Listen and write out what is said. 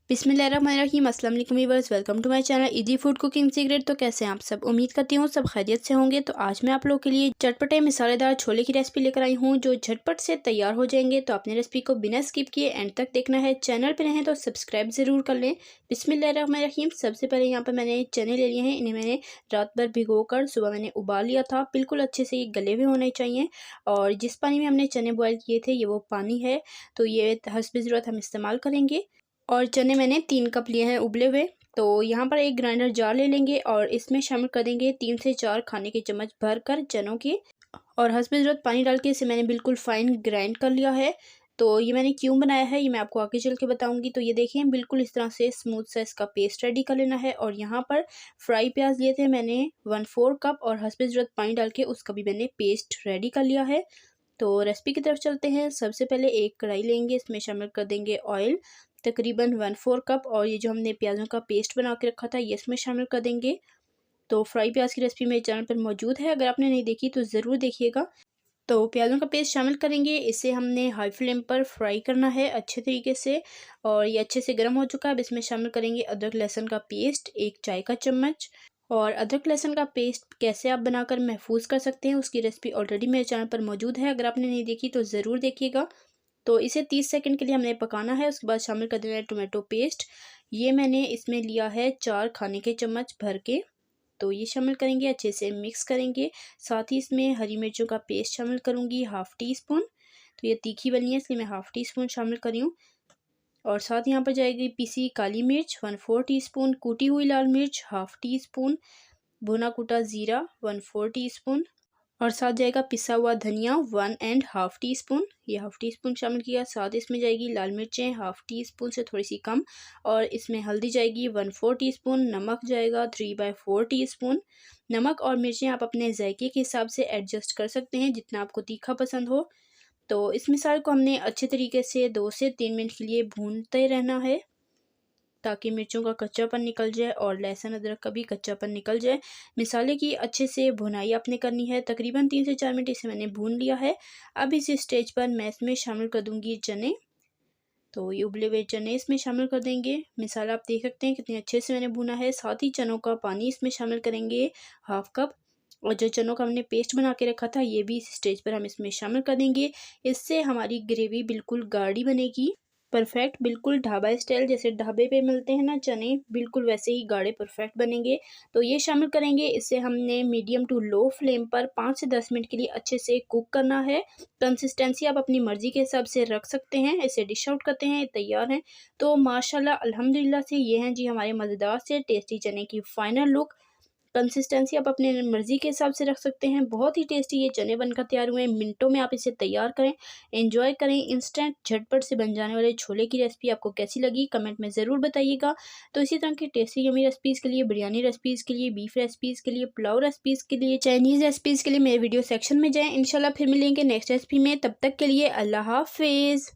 बिस्मिल्लाहिर्रहमानिर्रहीम। अस्सलाम वालेकुम viewers, welcome to my channel easy food cooking secret. तो कैसे हैं आप सब? उम्मीद करती हूँ सब खैरियत से होंगे। तो आज मैं आप लोगों के लिए चटपटे मसालेदार छोले की रेसिपी लेकर आई हूँ जो झटपट से तैयार हो जाएंगे। तो आपने रेसिपी को बिना स्किप किए एंड तक देखना है। चैनल पर रहें तो सब्सक्राइब ज़रूर कर लें। बिस्मिल्लाहिर्रहमानिर्रहीम। सबसे पहले यहाँ पर मैंने चने ले लिए हैं। इन्हें मैंने रात भर भिगो कर सुबह मैंने उबाल लिया था। बिल्कुल अच्छे से ये गले हुए होने चाहिए। और जिस पानी में हमने चने बॉयल किए थे ये वो पानी है, तो ये हस्ब ज़रूरत हम इस्तेमाल करेंगे। और चने मैंने 3 कप लिए हैं उबले हुए। तो यहाँ पर एक ग्राइंडर जार ले लेंगे और इसमें शामिल कर देंगे 3 से 4 खाने के चम्मच भर कर चनों के, और हस्ब ज़रूरत पानी डाल के इसे मैंने बिल्कुल फाइन ग्राइंड कर लिया है। तो ये मैंने क्यों बनाया है ये मैं आपको आगे चल के बताऊंगी। तो ये देखिए बिल्कुल इस तरह से स्मूथ सा इसका पेस्ट रेडी कर लेना है। और यहाँ पर फ्राई प्याज लिए थे मैंने 1/4 कप, और हस्ब ज़रूरत पानी डाल के उसका भी मैंने पेस्ट रेडी कर लिया है। तो रेसिपी की तरफ चलते हैं। सबसे पहले एक कढ़ाई लेंगे, इसमें शामिल कर देंगे ऑयल तकरीबन 1/4 कप, और ये जो हमने प्याज़ों का पेस्ट बना के रखा था ये इसमें शामिल कर देंगे। तो फ्राई प्याज की रेसिपी मेरे चैनल पर मौजूद है, अगर आपने नहीं देखी तो ज़रूर देखिएगा। तो प्याज़ों का पेस्ट शामिल करेंगे, इसे हमने हाई फ्लेम पर फ्राई करना है अच्छे तरीके से। और ये अच्छे से गर्म हो चुका है। अब इसमें शामिल करेंगे अदरक लहसुन का पेस्ट 1 चाय का चम्मच। और अदरक लहसुन का पेस्ट कैसे आप बनाकर महफूज कर सकते हैं उसकी रेसिपी ऑलरेडी मेरे चैनल पर मौजूद है, अगर आपने नहीं देखी तो ज़रूर देखिएगा। तो इसे 30 सेकंड के लिए हमने पकाना है। उसके बाद शामिल कर देना है टोमेटो पेस्ट। ये मैंने इसमें लिया है 4 खाने के चम्मच भर के। तो ये शामिल करेंगे, अच्छे से मिक्स करेंगे। साथ ही इसमें हरी मिर्चों का पेस्ट शामिल करूँगी 1/2 टी स्पून। तो ये तीखी वाली है इसलिए मैं 1/2 टी स्पून शामिल कर रही हूँ। और साथ यहाँ पर जाएगी पीसी काली मिर्च 1/4 टी स्पून, कूटी हुई लाल मिर्च 1/2 टी स्पून, भुना कूटा ज़ीरा 1/4 टी स्पून, और साथ जाएगा पिसा हुआ धनिया 1.5 टी स्पून। ये 1/2 टी स्पून शामिल किया। साथ इसमें जाएगी लाल मिर्चें 1/2 टी स्पून से थोड़ी सी कम, और इसमें हल्दी जाएगी 1/4 टी स्पून, नमक जाएगा 3/4 टी स्पून। नमक और मिर्चें आप अपने जायके के हिसाब से एडजस्ट कर सकते हैं जितना आपको तीखा पसंद हो। तो इस मिसाल को हमने अच्छे तरीके से 2 से 3 मिनट के लिए भूनते रहना है ताकि मिर्चों का कच्चापन निकल जाए और लहसुन अदरक का भी कच्चापन निकल जाए। मिसाले की अच्छे से भुनाई आपने करनी है। तकरीबन 3 से 4 मिनट इसे मैंने भून लिया है। अब इस स्टेज पर मैं इसमें शामिल कर दूंगी चने। तो ये उबले हुए चने इसमें शामिल कर देंगे। मिसाला आप देख सकते हैं कितने अच्छे से मैंने भुना है। साथ ही चनों का पानी इसमें शामिल करेंगे 1/2 कप, और जो चनों का हमने पेस्ट बना के रखा था ये भी इस स्टेज पर हम इसमें शामिल कर देंगे। इससे हमारी ग्रेवी बिल्कुल गाढ़ी बनेगी, परफेक्ट, बिल्कुल ढाबा स्टाइल, जैसे ढाबे पे मिलते हैं ना चने, बिल्कुल वैसे ही गाढ़े परफेक्ट बनेंगे। तो ये शामिल करेंगे। इसे हमने मीडियम टू लो फ्लेम पर 5 से 10 मिनट के लिए अच्छे से कुक करना है। कंसिस्टेंसी आप अपनी मर्ज़ी के हिसाब से रख सकते हैं। इसे डिश आउट करते हैं, तैयार हैं। तो माशाल्लाह अल्हम्दुलिल्लाह से ये हैं जी हमारे मज़ेदार से टेस्टी चने की फ़ाइनल लुक। कंसिस्टेंसी आप अपने मर्ज़ी के हिसाब से रख सकते हैं। बहुत ही टेस्टी ये चने बनकर तैयार हुए हैं। मिनटों में आप इसे तैयार करें, एंजॉय करें। इंस्टेंट झटपट से बन जाने वाले छोले की रेसिपी आपको कैसी लगी कमेंट में ज़रूर बताइएगा। तो इसी तरह की टेस्टी यमी रेसिपीज़ के लिए, बिरयानी रेसिपीज़ के लिए, बीफ रेसिपीज़ के लिए, पुलाव रेसिपीज़ के लिए, चाइनीज़ रेसिपीज़ के लिए मेरे वीडियो सेक्शन में जाएँ। इंशाल्लाह फिर मिलेंगे नेक्स्ट रेसिपी में। तब तक के लिए अल्लाह हाफ़िज़।